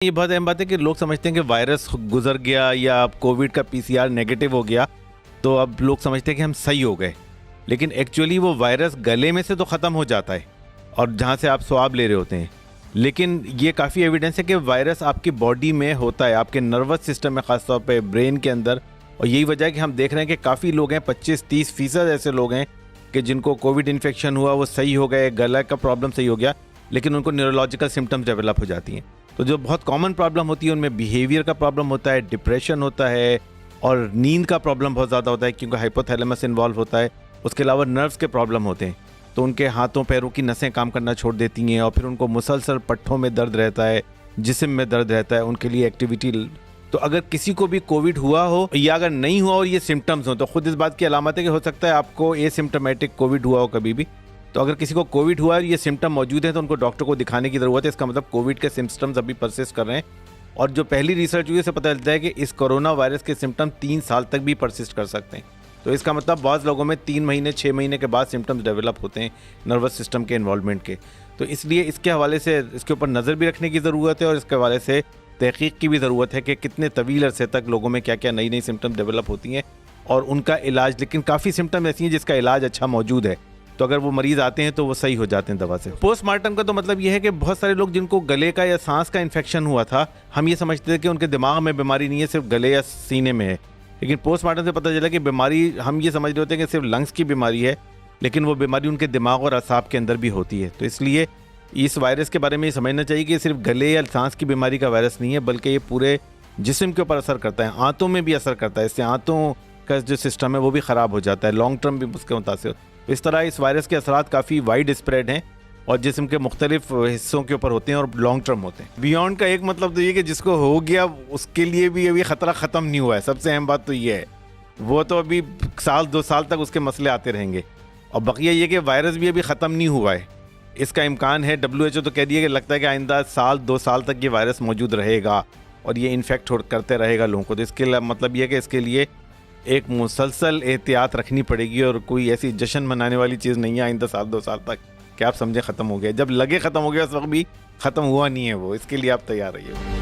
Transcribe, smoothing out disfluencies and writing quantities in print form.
ये बहुत अहम बात है कि लोग समझते हैं कि वायरस गुजर गया या अब कोविड का पीसीआर नेगेटिव हो गया तो अब लोग समझते हैं कि हम सही हो गए, लेकिन एक्चुअली वो वायरस गले में से तो ख़त्म हो जाता है और जहाँ से आप स्वाब ले रहे होते हैं। लेकिन ये काफ़ी एविडेंस है कि वायरस आपकी बॉडी में होता है, आपके नर्वस सिस्टम में, ख़ासतौर पे ब्रेन के अंदर। और यही वजह है कि हम देख रहे हैं कि काफ़ी लोग हैं, 25-30% ऐसे लोग हैं कि जिनको कोविड इन्फेक्शन हुआ, वो सही हो गए, गला का प्रॉब्लम सही हो गया, लेकिन उनको न्यूरोलॉजिकल सिम्टम्स डेवलप हो जाती हैं। तो जो बहुत कॉमन प्रॉब्लम होती है उनमें बिहेवियर का प्रॉब्लम होता है, डिप्रेशन होता है और नींद का प्रॉब्लम बहुत ज़्यादा होता है क्योंकि हाइपोथैलेमस इन्वॉल्व होता है। उसके अलावा नर्व्स के प्रॉब्लम होते हैं, तो उनके हाथों पैरों की नसें काम करना छोड़ देती हैं और फिर उनको मुसलसल पट्ठों में दर्द रहता है, जिस्म में दर्द रहता है, उनके लिए एक्टिविटी। तो अगर किसी को भी कोविड हुआ हो या अगर नहीं हुआ और ये सिम्टम्स हो तो खुद इस बात की अलामत है कि हो सकता है आपको एसिम्प्टोमेटिक कोविड हुआ हो कभी भी। तो अगर किसी को कोविड हुआ और ये सिम्टम मौजूद है तो उनको डॉक्टर को दिखाने की ज़रूरत है। इसका मतलब कोविड के सिम्टम्स अभी परसिस्ट कर रहे हैं और जो पहली रिसर्च हुई है उससे पता चलता है कि इस कोरोना वायरस के सिम्टम 3 साल तक भी परसिस्ट कर सकते हैं। तो इसका मतलब बहुत लोगों में 3 महीने 6 महीने के बाद सिम्टम्स डेवलप होते हैं नर्वस सिस्टम के इन्वॉल्वमेंट के। तो इसलिए इसके हवाले से इसके ऊपर नज़र भी रखने की ज़रूरत है और इसके हवाले से तहकीक की भी ज़रूरत है कि कितने तवील अरसे तक लोगों में क्या क्या नई नई सिम्टम्स डेवलप होती हैं और उनका इलाज। लेकिन काफ़ी सिम्टम ऐसी हैं जिसका इलाज अच्छा मौजूद है, तो अगर वो मरीज़ आते हैं तो वो सही हो जाते हैं दवा से। पोस्टमार्टम का तो मतलब ये है कि बहुत सारे लोग जिनको गले का या सांस का इन्फेक्शन हुआ था, हम ये समझते थे कि उनके दिमाग में बीमारी नहीं है, सिर्फ गले या सीने में है। लेकिन पोस्टमार्टम से पता चला कि बीमारी, हम ये समझ रहे होते हैं कि सिर्फ लंग्स की बीमारी है, लेकिन वो बीमारी उनके दिमाग और असाब के अंदर भी होती है। तो इसलिए इस वायरस के बारे में ये समझना चाहिए कि सिर्फ गले या सांस की बीमारी का वायरस नहीं है, बल्कि ये पूरे जिस्म के ऊपर असर करता है, आंतों में भी असर करता है। इससे आंतों का जो सिस्टम है वो भी ख़राब हो जाता है, लॉन्ग टर्म भी उसके मुतासिर। इस तरह इस वायरस के असरात काफ़ी वाइड स्प्रेड हैं और जिस्म के मुख्तलिफ हिस्सों के ऊपर होते हैं और लॉन्ग टर्म होते हैं। बियॉन्ड का एक मतलब तो ये कि जिसको हो गया उसके लिए भी अभी ख़तरा ख़त्म नहीं हुआ है। सबसे अहम बात तो ये है, वो तो अभी 1-2 साल तक उसके मसले आते रहेंगे। और बकिया ये कि वायरस भी अभी ख़त्म नहीं हुआ है, इसका इम्कान है। WHO तो कह दिया कि लगता है कि आइंदा 1-2 साल तक ये वायरस मौजूद रहेगा और ये इन्फेक्ट करते रहेगा लोगों को। तो इसके मतलब ये है कि इसके लिए एक मुसलसल एहतियात रखनी पड़ेगी और कोई ऐसी जश्न मनाने वाली चीज़ नहीं है आइंदा 1-2 साल तक कि आप समझे ख़त्म हो गया। जब लगे ख़त्म हो गया उस वक्त भी ख़त्म हुआ नहीं है वो, इसके लिए आप तैयार रहिए।